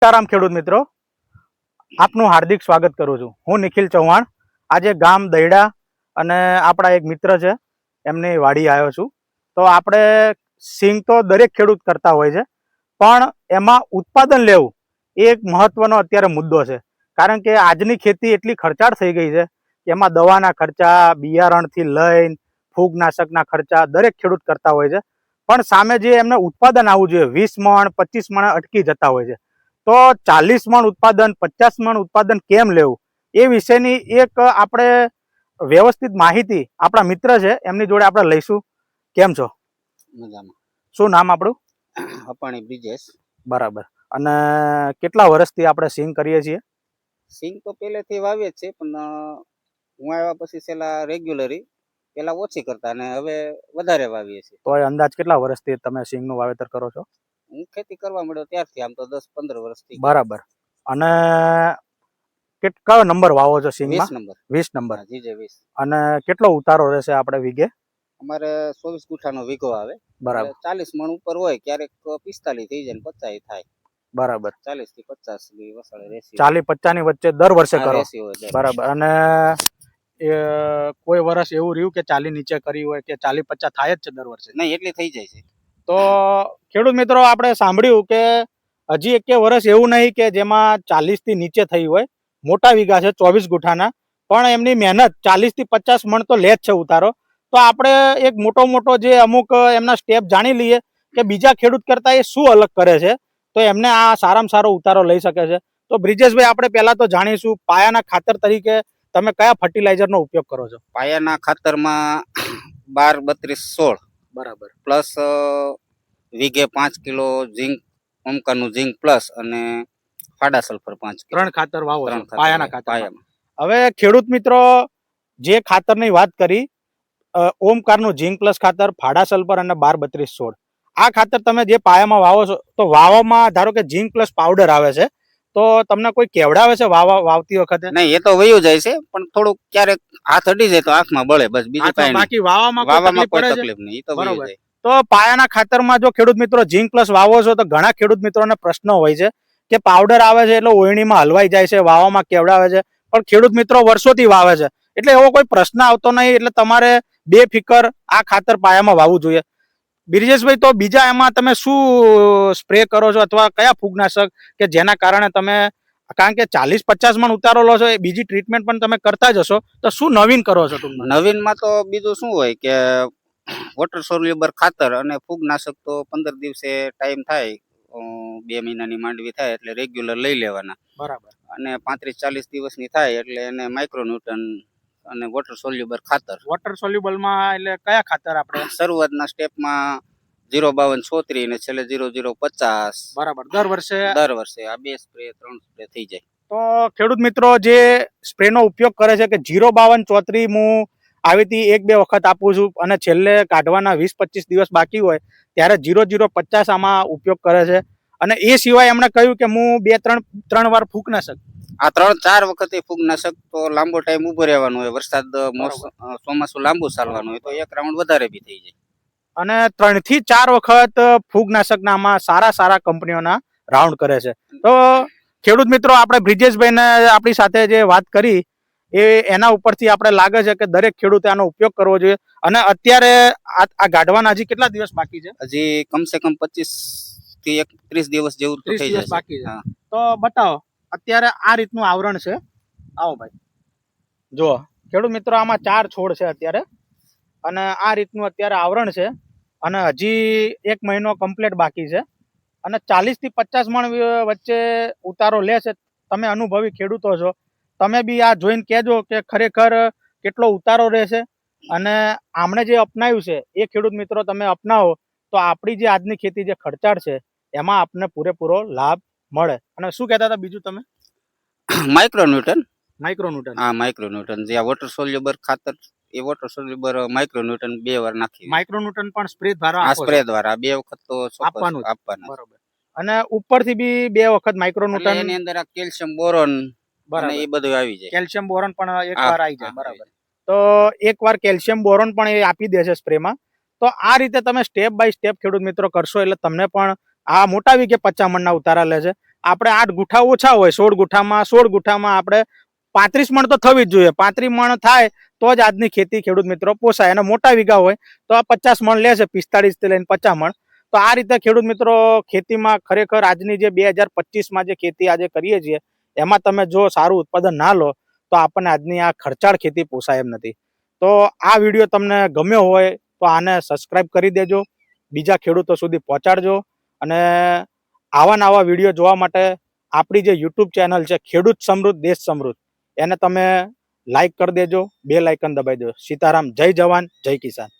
સીતારામ ખેડૂત મિત્રો, આપનું હાર્દિક સ્વાગત કરું છું. હું નિખિલ ચૌહાણ. આજે ગામ દહીડા અને આપણા એક મિત્ર છે એમની વાડી આવ્યો છું. તો આપણે સિંગ તો દરેક ખેડૂત કરતા હોય છે, પણ એમાં ઉત્પાદન લેવું એ એક મહત્વનો અત્યારે મુદ્દો છે. કારણ કે આજની ખેતી એટલી ખર્ચાળ થઈ ગઈ છે કે એમાં દવાના ખર્ચા, બિયારણથી લઈને ફૂગનાશકના ખર્ચા દરેક ખેડૂત કરતા હોય છે. પણ સામે જે એમને ઉત્પાદન આવવું જોઈએ 20 મણ 25 મણ અટકી જતા હોય છે. તો 40 મણ ઉત્પાદન, 50 મણ ઉત્પાદન કેમ લેવું એ વિશેની એક આપણે વ્યવસ્થિત માહિતી આપણા મિત્ર છે એમની જોડે આપણે લઈશું. કેમ છો? મજામાં. શું નામ આપણું? અપાણી બ્રિજેશ. બરાબર. અને કેટલા વર્ષથી આપણે સિંગ કરીએ છીએ? સિંગ તો પહેલેથી વાવીએ જ છે, પણ હું આવ્યા પછી છેલ્લા રેગ્યુલરી પેલા ઓછી કરતા અને હવે વધારે વાવીએ છીએ. તો એ અંદાજ કેટલા વર્ષથી તમે સિંગનું વાવેતર કરો છો? હું ખેતી કરવા મળ્યો ત્યારથી, આમ તો 10-15 વર્ષથી. બરાબર. અને કયો નંબર વાવો છો સિંગમાં? 20 નંબર. 20 નંબર. જીજે 20. અને કેટલો ઉતારો રહેશે આપણે વીઘે? અમારે 24 ગુઠાનો વીઘો આવે. બરાબર. 40 મણ ઉપર હોય, ક્યારેક 45 થઈ જાય ને 50 થાય. બરાબર. 40 થી 50 ની વસાળે રહેશે. 40-50 ની વચ્ચે દર વર્ષે કરો? બરાબર. અને કોઈ વર્ષ એવું રહ્યું કે 40 નીચે કરી હોય કે 40-50 થાય જ છે દર વર્ષે? નહીં, એટલી થઈ જાય છે. તો ખેડૂત મિત્રો, આપણે સાંભળ્યું કે હજી એક વર્ષ એવું નહીં કે જેમાં 40 થી નીચે થઈ હોય. મોટા વીઘા છે 24 ગુઠાના, પણ એમની મહેનત 40 થી 50 મણ તો લે જ છે ઉતારો. તો આપણે એક મોટો જે અમુક એમના સ્ટેપ જાણી લઈએ કે બીજા ખેડૂત કરતા એ શું અલગ કરે છે, તો એમને આ સારામાં સારો ઉતારો લઈ શકે છે. તો બ્રિજેશભાઈ, આપણે પહેલા તો જાણીશું પાયાના ખાતર તરીકે તમે કયા ફર્ટિલાઇઝરનો ઉપયોગ કરો છો? પાયાના ખાતરમાં 12-32-16. બરાબર. પ્લસ વીઘે 5 કિલો ઝીંક, ઓમકાનું ઝીંક પ્લસ અને ફાડા સલ્ફર 5 કિલો. 3 ખાતર વાવો છો પાયાના ખાતર? પાયામાં. હવે ખેડૂત મિત્રો, જે ખાતરની વાત કરી, ઓમકારનું ઝીંક પ્લસ ખાતર, ફાડા સલ્ફર અને 12-32-16, આ ખાતર તમે જે પાયામાં વાવો છો, તો વાવવામાં ધારો કે ઝીંક પ્લસ પાવડર આવે છે, તો તમને કોઈ કેવડાવે છે વાવતી વખતે? નહીં, એ તો વયું જાય છે, પણ થોડુંક ક્યારેક હાથ અડી જાય તો આંખમાં બળે, બસ બીજું કાંઈ નહીં. બાકી વાવવામાં કોઈ તકલીફ નહીં, એ તો વયું જાય. તો પાયાના ખાતરમાં જો ખેડૂત મિત્રો ઝીંક પ્લસ વાવો છો, તો ઘણા ખેડૂત મિત્રોને પ્રશ્ન હોય છે કે પાવડર આવે છે એટલે ઓયણીમાં હલવાઈ જાય છે, વાવવામાં કેવડાવે છે. પણ ખેડૂત મિત્રો વર્ષોથી વાવે છે એટલે એવો કોઈ પ્રશ્ન આવતો નહીં. એટલે તમારે બેફિકર આ ખાતર પાયામાં વાવવું જોઈએ. બ્રિજેશભાઈ, તો બીજા એમાં તમે શું સ્પ્રે કરો છો અથવા કયા ફૂગનાશક કે જેના કારણે તમે, કારણ કે 40-50 મણ ઉતારો લો છો, એ બીજી ટ્રીટમેન્ટ પણ તમે કરતા જ હશો, તો શું નવીન કરો છો? નવીનમાં તો બીજું શું હોય કે વોટર સોલ્યુબર ખાતર અને ફૂગનાશક તો 15 દિવસે ટાઈમ થાય, 2 મહિનાની માંડવી થાય એટલે રેગ્યુલર લઈ લેવાના. બરાબર. અને 35-40 દિવસની થાય એટલે એને માઇક્રોન્યુટન અને વોટર સોલ્યુબર ખાતર. વોટર સોલ્યુબલમાં એટલે કયા ખાતર આપણે? શરૂઆતના સ્ટેપમાં 052-36 અને છેલ્લે 0050. બરાબર. દર વર્ષે આ 2 સ્પ્રે 3 સ્પ્રે થઈ જાય. તો ખેડૂત મિત્રો જે સ્પ્રેનો ઉપયોગ કરે છે કે 052-34 હું આવીથી 1-2 વખત આપું છું, અને છેલ્લે કાઢવાના 20-25 દિવસ બાકી હોય ત્યારે 0050 આમાં ઉપયોગ કરે છે. અને એ સિવાય એમણે કહ્યું કે હું 2-3 વાર ફૂગનાશક. આ 3-4 વખતે ફૂગનાશક તો લાંબો ટાઈમ ઉભો રહેવાનું હોય, વરસાદ ચોમાસું લાંબુ ચાલવાનું હોય તો એક રાઉન્ડ વધારે બી થઈ જાય. અને 3 થી 4 વખત ફૂગનાશકના આમાં સારા કંપનીઓના રાઉન્ડ કરે છે. તો ખેડૂત મિત્રો, આપણે બ્રિજેશભાઈને આપણી સાથે જે વાત કરી એના ઉપરથી આપણે લાગે છે કે દરેક ખેડૂતે આનો ઉપયોગ કરવો જોઈએ. અને અત્યારે આ ગાઢવાના હજી કેટલા દિવસ બાકી છે? હજી કમસે કમ 25 થી 30 દિવસ જેવું તો થઈ જશે. બાકી છે. તો બતાવો, અત્યારે આ રીતનું આવરણ છે. આવો ભાઈ, જુઓ ખેડૂત મિત્રો, આમાં 4 છોડ છે અત્યારે, અને આ રીતનું અત્યારે આવરણ છે. અને હજી 1 મહિનો કમ્પ્લીટ બાકી છે, અને 40 થી 50 મણ વચ્ચે ઉતારો લે છે. તમે અનુભવી ખેડૂતો છો, તમે બી આ જોઈને કહેજો કે ખરેખર કેટલો ઉતારો રહેશે. અને આમણે જે અપનાવ્યું છે એ ખેડૂત મિત્રો તમે અપનાવો તો આપણી જે આજની ખેતી જે ખર્ચાળ છે એમાં આપને પૂરેપૂરો લાભ મળે. અને શું કહેતા હતા બીજું તમે? માઇક્રોન્યુટન. હા, માઇક્રોન્યુટન જે આ વોટર સોલ્યુબર ખાતર, એ વોટર સોલ્યુબર માઇક્રોન્યુટન 2 વાર નાખી. માઇક્રોન્યુટન પણ સ્પ્રે દ્વારા સ્પ્રે દ્વારા 2 વખત તો આપવાનું. બરોબર. અને ઉપરથી બી 2 વખત માઇક્રોન્યુટન. એની અંદર આ કેલ્શિયમ બોરોન અને એ બધું આવી જાય. કેલ્શિયમ બોરોન પણ એકવાર આવી જાય. બરાબર. તો એકવાર કેલ્શિયમ બોરોન પણ એ આપી દે છે સ્પ્રેમાં. તો આ રીતે તમે સ્ટેપ બાય સ્ટેપ ખેડૂત મિત્રો કરશો એટલે તમને પણ આ મોટા વીઘે 50 મણના ઉતારા લે છે. આપણે 8 ગુઠા ઓછા હોય, 16 ગુઠામાં આપણે 35 મણ તો થવી જ જોઈએ. 35 મણ થાય તો જ આજની ખેતી ખેડૂત મિત્રો પોસાય. અને મોટા વીઘા હોય તો આ 50 મણ લેશે, 45 થી લઈને 50 મણ. તો આ રીતે ખેડૂત મિત્રો ખેતીમાં ખરેખર આજની જે 2025માં જે ખેતી આજે કરીએ છીએ એમાં તમે જો સારું ઉત્પાદન ના લો તો આપણને આજની આ ખર્ચાળ ખેતી પોસાય એમ નથી. તો આ વિડીયો તમને ગમ્યો હોય તો આને સબસ્ક્રાઇબ કરી દેજો, બીજા ખેડૂતો સુધી પહોંચાડજો. અને આવા નવા વિડીયો જોવા માટે આપણી જે યુટ્યુબ ચેનલ છે ખેડૂત સમૃદ્ધ દેશ સમૃદ્ધ, એને તમે લાઈક કરી દેજો, બેલ આઇકન દબાવી દેજો. સીતારામ, જય જવાન, જય કિસાન.